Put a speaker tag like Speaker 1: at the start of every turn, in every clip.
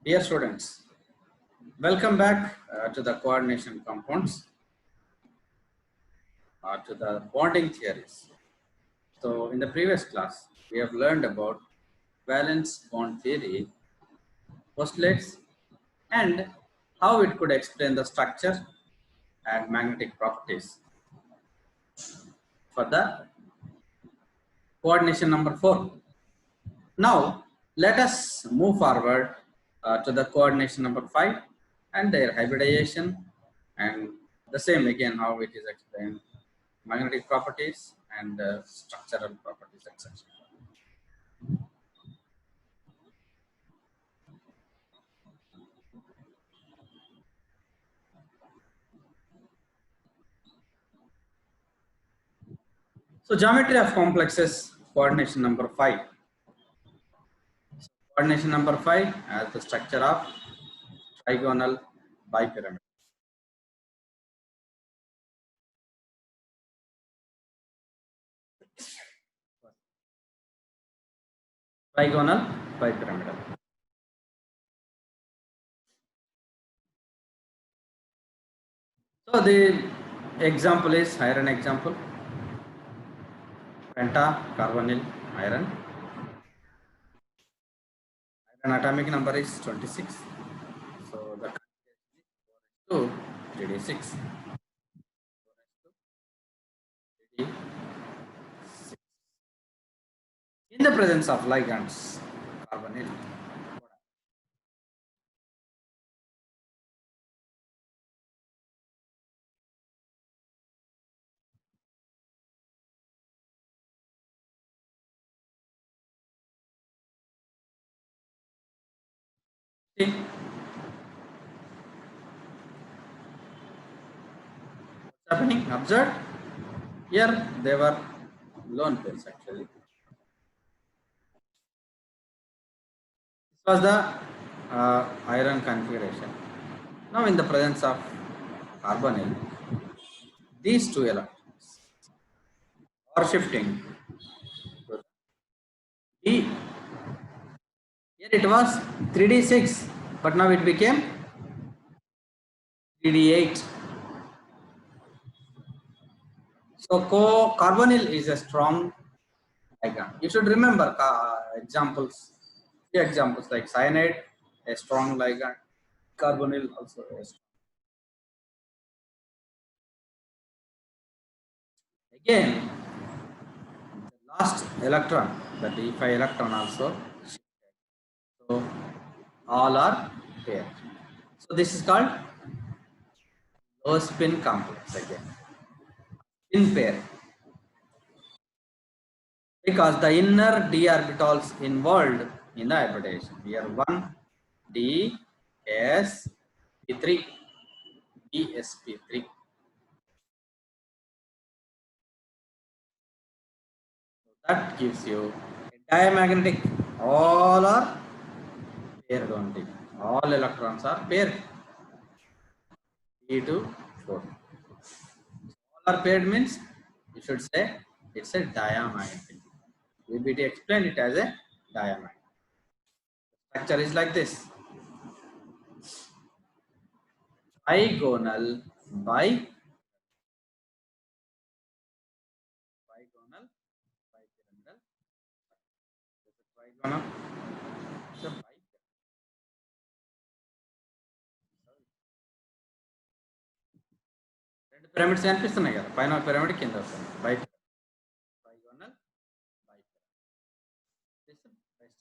Speaker 1: Dear students, welcome back to the coordination compounds, to the bonding theories. So, in the previous class, we have learned about valence bond theory, postulates, and how it could explain the structure and magnetic properties. For the coordination number 4. Now, let us move forward to the coordination number 5 and their hybridization, and the same again how it is explained, magnetic properties and structural properties, etc. So, geometry of complexes, coordination number 5. Coordination number 5 as the structure of trigonal bipyramid. Trigonal bipyramidal. So the example is iron example, pentacarbonyl iron. Iron atomic number is 26. So the 2 3d6. In the presence of ligands, carbonyl. See, what's happening? Observe. Here they were lone pairs actually. This was the iron configuration. Now in the presence of carbonyl, these two electrons are shifting to D. Here it was 3d6, but now it became 3d8. So carbonyl is a strong ligand. You should remember examples. Few examples like cyanide, a strong ligand. Carbonyl also a strong. Again, the last electron, the d5 electron also shifted. So all are paired. So this is called low spin complex again. In pair. Because the inner d orbitals involved in the hybridization. Here 1 d s p3 dsp3. That gives you a diamagnetic. All are paired only. All electrons are paired. 3 to 4. All are paired means you should say it's a diamagnetic. VBT explained it as a diamagnetic. Structure is like this. Trigonal bipyramidal. Trigonal. So రెండు pyramids కనిపిస్తున్నాయి కదా, పైన pyramid కింద వస్తుంది. Trigonal bipyramid. This is best.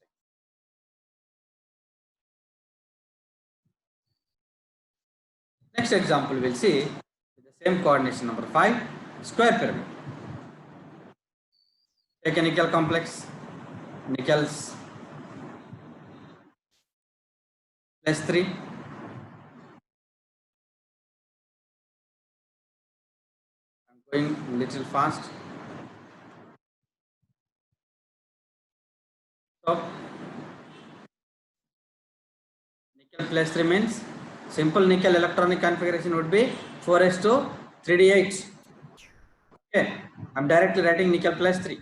Speaker 1: Next example we'll see with the same coordination number 5, square pyramid. Take a nickel complex, nickels plus 3. I'm going a little fast. So nickel plus 3 means simple nickel electronic configuration would be 4s to 3d8. Okay, I'm directly writing nickel plus 3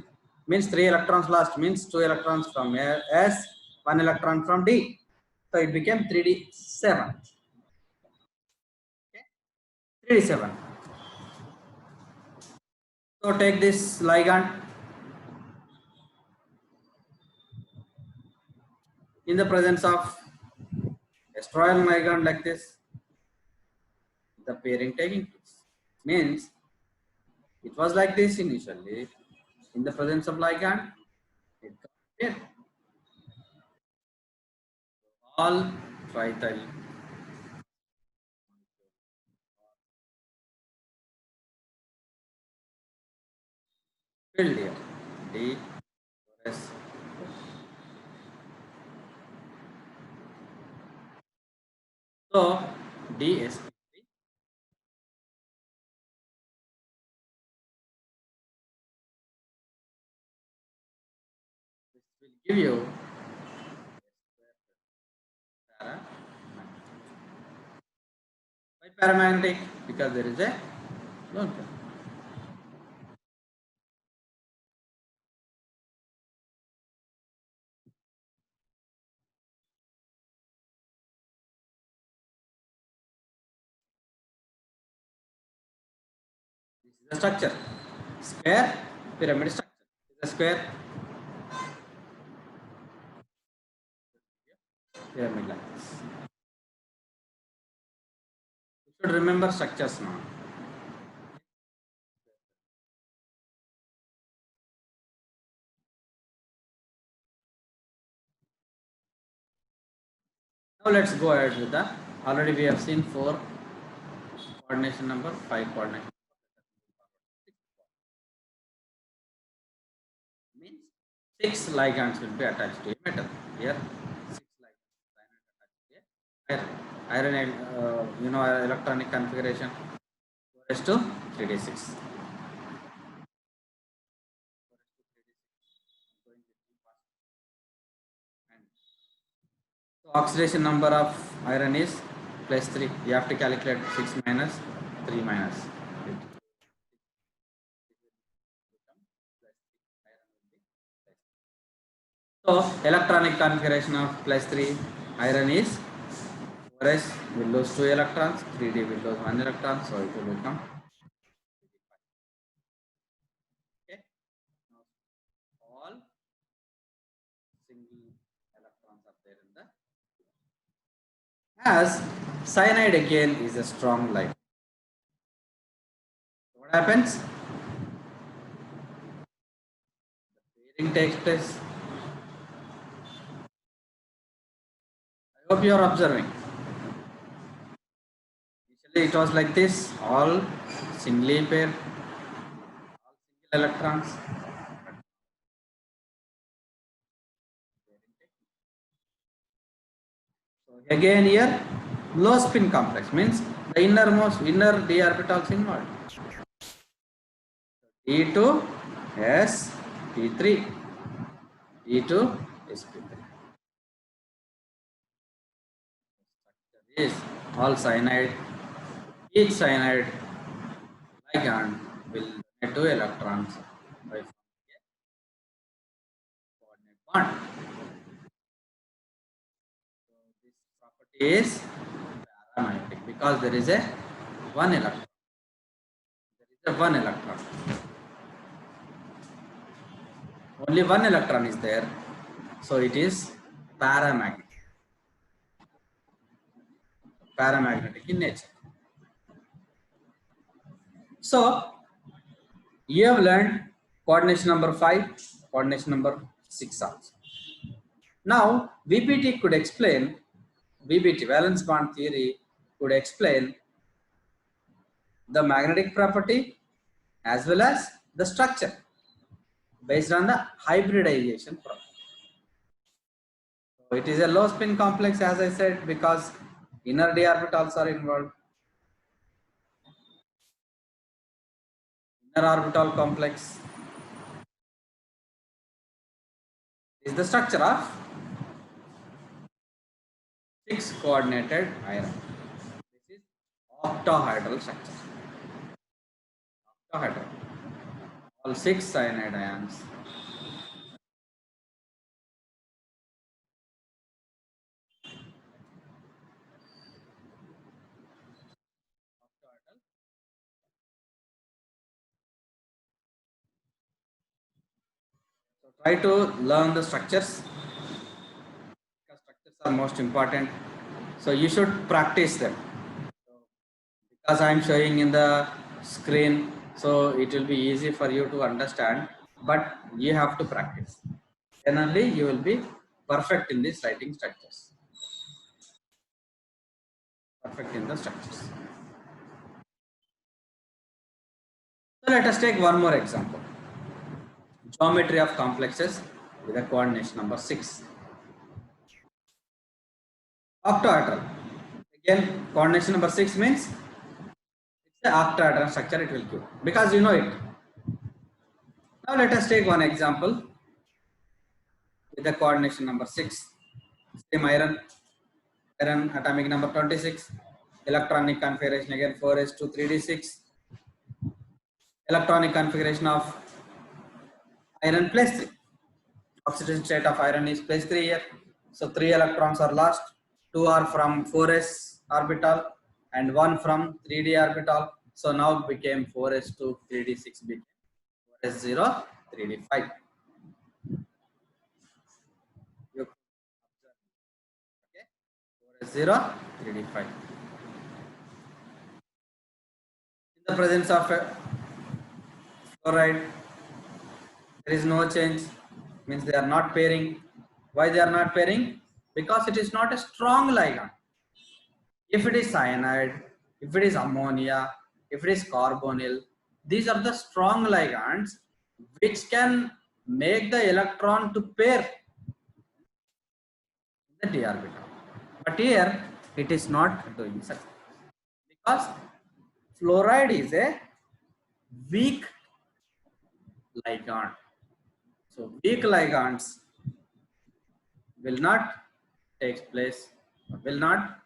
Speaker 1: means 3 electrons lost, means 2 electrons from S, 1 electron from D. So it became 3D7. Okay? 3D7. So take this ligand in the presence of asteroidal ligand like this, the pairing taking place. Means it was like this initially. In the presence of ligand, it got paired. All triethyl filled here. D, S. So DSP3 will give you paramagnetic. Why paramagnetic? Because there is a lone pair. This is the structure. Square pyramid structure. This is a square pyramid like this. You should remember structures now. Now let's go ahead with the. Already we have seen 4 coordination number, 5 coordination. Means 6 ligands will be attached to a metal. Here 6 ligands attached to a iron. You know electronic configuration 4s to 3d6. So oxidation number of iron is plus 3. You have to calculate 6 minus 3 minus. So electronic configuration of plus 3 iron is 4s will lose 2 electrons, 3d will lose 1 electron, so it will become. Okay. Now all single electrons are there in the. As cyanide again is a strong light. What happens? The pairing takes place. I hope you are observing. Initially it was like this, all singly paired, all single electrons. So again here, low spin complex means the inner d orbitals involved. D2 S P3, D2 sp3. Structure is all cyanide. Each cyanide ligand will donate 2 electrons by forming a coordinate bond. So this property is paramagnetic because there is a 1 electron. There is a 1 electron. Only 1 electron is there, so it is paramagnetic. Paramagnetic in nature. So you have learned coordination number 5, coordination number 6 also. Now VBT could explain, VBT valence bond theory could explain the magnetic property as well as the structure based on the hybridization property. So it is a low spin complex, as I said, because inner d orbitals are involved. Inner orbital complex is the structure of 6 coordinated iron. This is octahedral structure. Octahedral. All 6 cyanide ions. Try to learn the structures because structures are most important. So you should practice them. So, because I am showing in the screen, so it will be easy for you to understand, but you have to practice. Then only you will be perfect in these writing structures. Perfect in the structures. So let us take one more example. Geometry of complexes with a coordination number 6. Octahedral. Again, coordination number 6 means it's the octahedral structure it will give because you know it. Now let us take one example with the coordination number 6. Same iron atomic number 26. Electronic configuration again 4s2 3d6. Electronic configuration of iron plus 3. Oxidation state of iron is plus 3 here. So 3 electrons are lost. 2 are from 4s orbital and 1 from 3d orbital. So now it became 4s2 3d6 became 4s0 3d5. You observe. Okay, 4s0 3d5. In the presence of fluoride, there is no change, means they are not pairing. Why they are not pairing? Because it is not a strong ligand. If it is cyanide, if it is ammonia, if it is carbonyl, these are the strong ligands which can make the electron to pair the d orbital. But here it is not doing such because fluoride is a weak ligand. So weak ligands will not take place, will not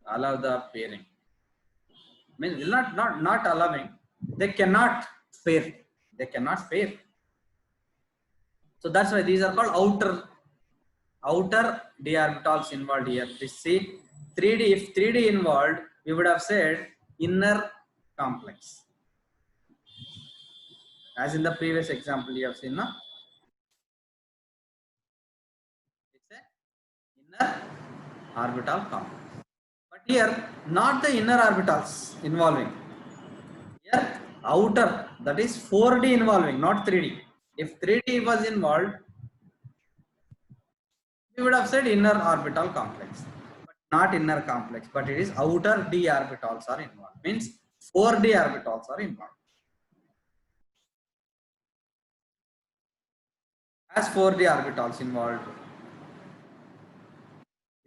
Speaker 1: allow the pairing. Means will not allowing. They cannot pair. They cannot pair. So that's why these are called outer d orbitals involved here. This see 3D. If 3D involved, we would have said inner complex. As in the previous example you have seen, no? It's a inner orbital complex. But here, not the inner orbitals involving. Here, outer, that is 4D involving, not 3D. If 3D was involved, we would have said inner orbital complex, but not inner complex, but it is outer d orbitals are involved. Means 4D orbitals are involved. As 4D orbitals involved,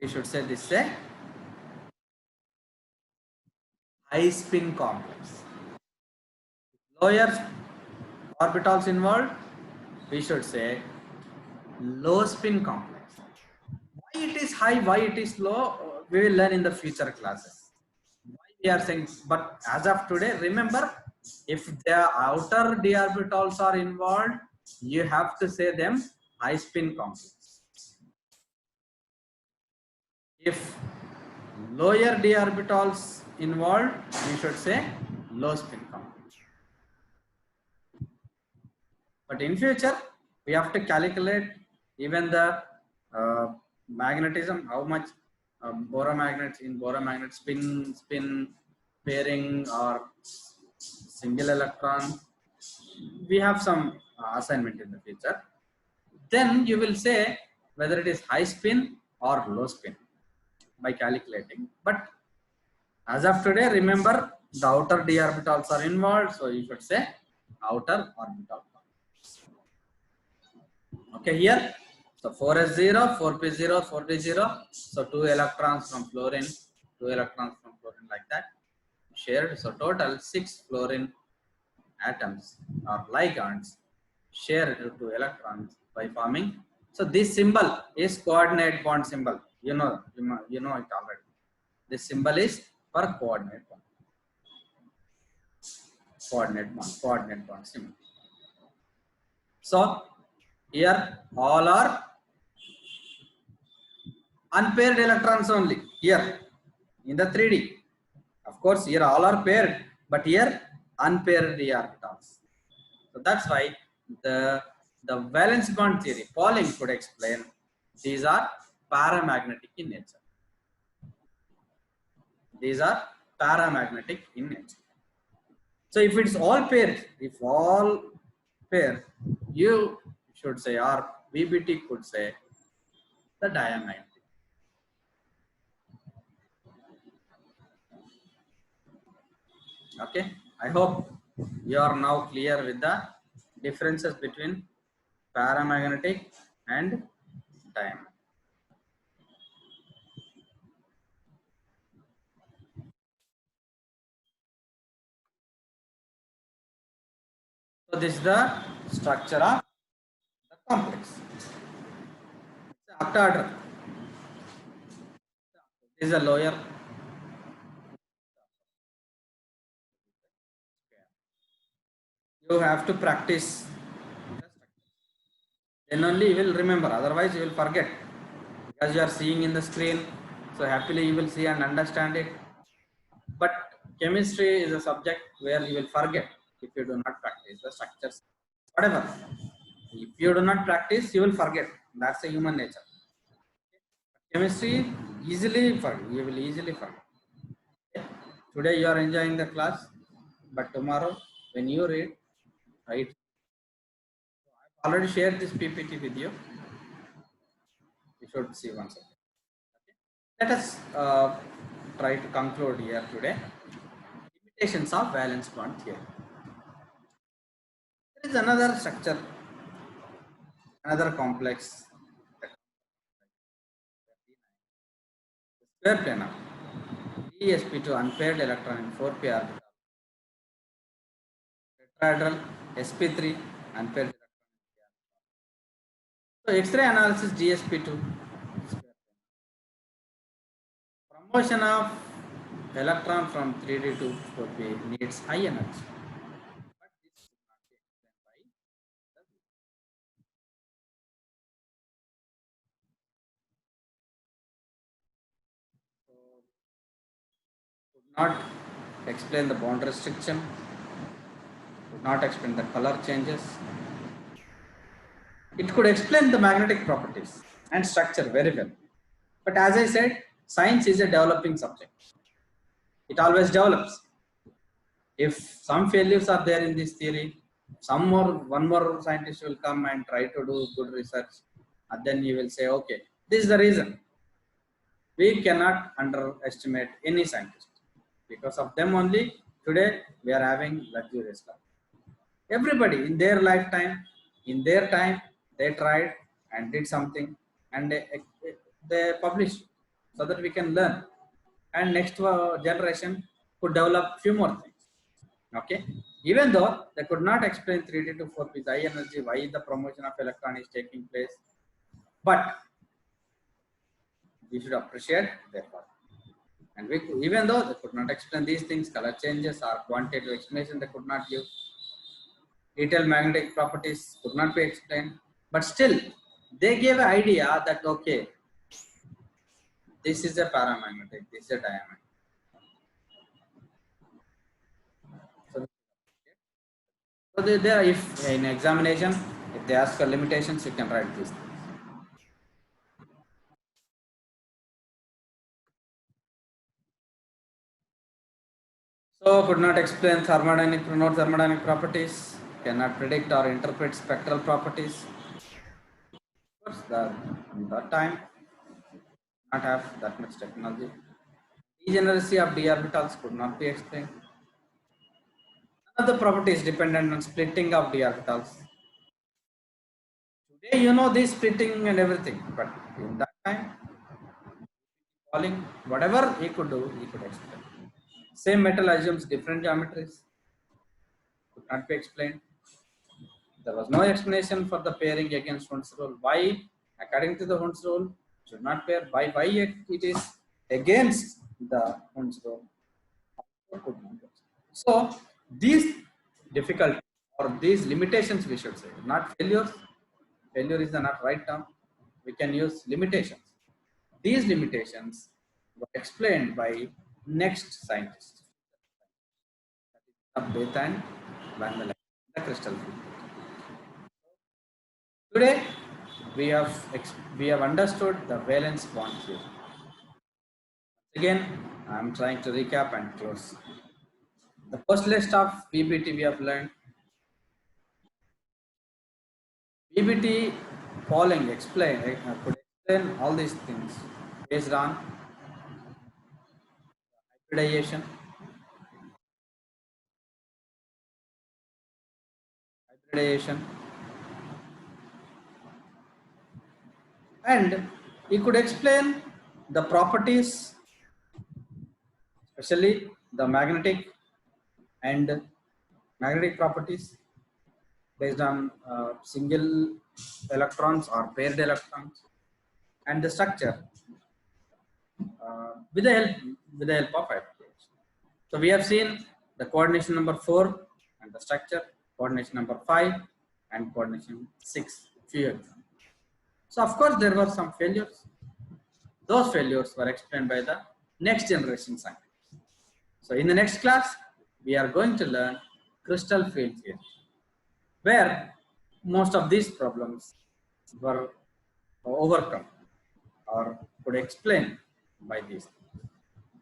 Speaker 1: we should say this is a high spin complex. Lower orbitals involved, we should say low spin complex. Why it is high, why it is low, we will learn in the future classes. Why we are saying, but as of today, remember, if the outer d orbitals are involved, you have to say them high spin complex. If lower d orbitals involved, we should say low spin complex. But in future, we have to calculate even the magnetism, how much boromagnets in boromagnet spin pairing or single electron. We have some assignment in the future. Then you will say whether it is high spin or low spin by calculating. But as of today, remember the outer d orbitals are involved, so you should say outer orbital. Okay, here, so 4s0, 4p0, 4d0. So 2 electrons from fluorine, 2 electrons from fluorine like that shared. So total 6 fluorine atoms or ligands share 2 electrons by forming. So this symbol is coordinate bond symbol. You know it already. This symbol is for coordinate bond. Coordinate bond symbol. So here all are unpaired electrons only here in the 3D. Of course, here all are paired, but here unpaired d orbitals. So that's why the the valence bond theory, Pauling could explain these are paramagnetic in nature. These are paramagnetic in nature. So if it's all pairs, if all pair, you should say, or VBT could say, the diamagnetic. Okay, I hope you are now clear with the differences between paramagnetic and diamagnetic. So this is the structure of the complex. It's a octaedral. This is a lower. You have to practice the structure. Then only you will remember. Otherwise, you will forget. Because you are seeing in the screen, so happily you will see and understand it. But chemistry is a subject where you will forget if you do not practice the structures. Whatever. If you do not practice, you will forget. That's a human nature. Chemistry easily forget. You will easily forget. Okay? Today you are enjoying the class, but tomorrow when you read, right? I've already shared this PPT with you. You should see once again. Okay? Let us try to conclude here today. Limitations of valence bond theory. There is another structure, another complex, square planar. DsP2 unpaired electron in 4p orbital. Tetrahedral sp3 unpaired electron in p orbital. So X-ray analysis GsP2. Promotion of electron from 3d to 4p needs high energy. But this could not be explained by the so could not explain the bond restriction, could not explain the color changes. It could explain the magnetic properties and structure very well. But as I said, science is a developing subject. It always develops. If some failures are there in this theory, one more scientist will come and try to do good research, and then you will say, okay, this is the reason. We cannot underestimate any scientist. Because of them only, today we are having luxurious life. Everybody in their lifetime, in their time, they tried and did something, and they published so that we can learn. And next generation could develop few more things. Okay, even though they could not explain 3D to 4P high energy, why the promotion of electron is taking place, but we should appreciate their work. And even though they could not explain these things, color changes or quantitative explanation they could not give, detailed magnetic properties could not be explained, but still they gave an idea that okay, this is a paramagnetic, this is a diamagnetic. So there, if in examination, if they ask for limitations, you can write these things. So could not explain thermodynamic, thermodynamic properties, cannot predict or interpret spectral properties. Of course, that time not have that much technology. Degeneracy of d orbitals could not be explained. None of the properties dependent on splitting of d orbitals. Today you know this splitting and everything, but in that time, Pauling, whatever he could do, he could explain. Same metal assumes different geometries, could not be explained. There was no explanation for the pairing against Hund's rule. Why, according to the Hund's rule, should not pair? Why it is against the Hund's rule? So these difficulties or these limitations, we should say, not failures. Failure is the not right term. We can use limitations. These limitations were explained by next scientists. That is Bethe and Van der Leyen, the crystal field. Today, we have understood the valence bond theory. Again, I'm trying to recap and close. The first list of PPT we have learned. PPT following could explain all these things based on hybridization, hybridization, and he could explain the properties, especially the and magnetic properties based on single electrons or paired electrons, and the structure uh, with the help with the help of application. So we have seen the coordination number 4 and the structure, coordination number 5 and coordination 6. Few examples. So of course there were some failures. Those failures were explained by the next generation scientists. So in the next class, we are going to learn crystal field theory, where most of these problems were overcome or could explain by these.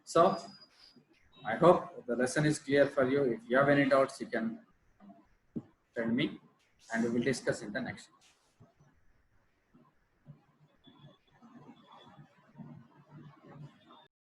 Speaker 1: So I hope the lesson is clear for you. If you have any doubts, you can send me and we will discuss in the next.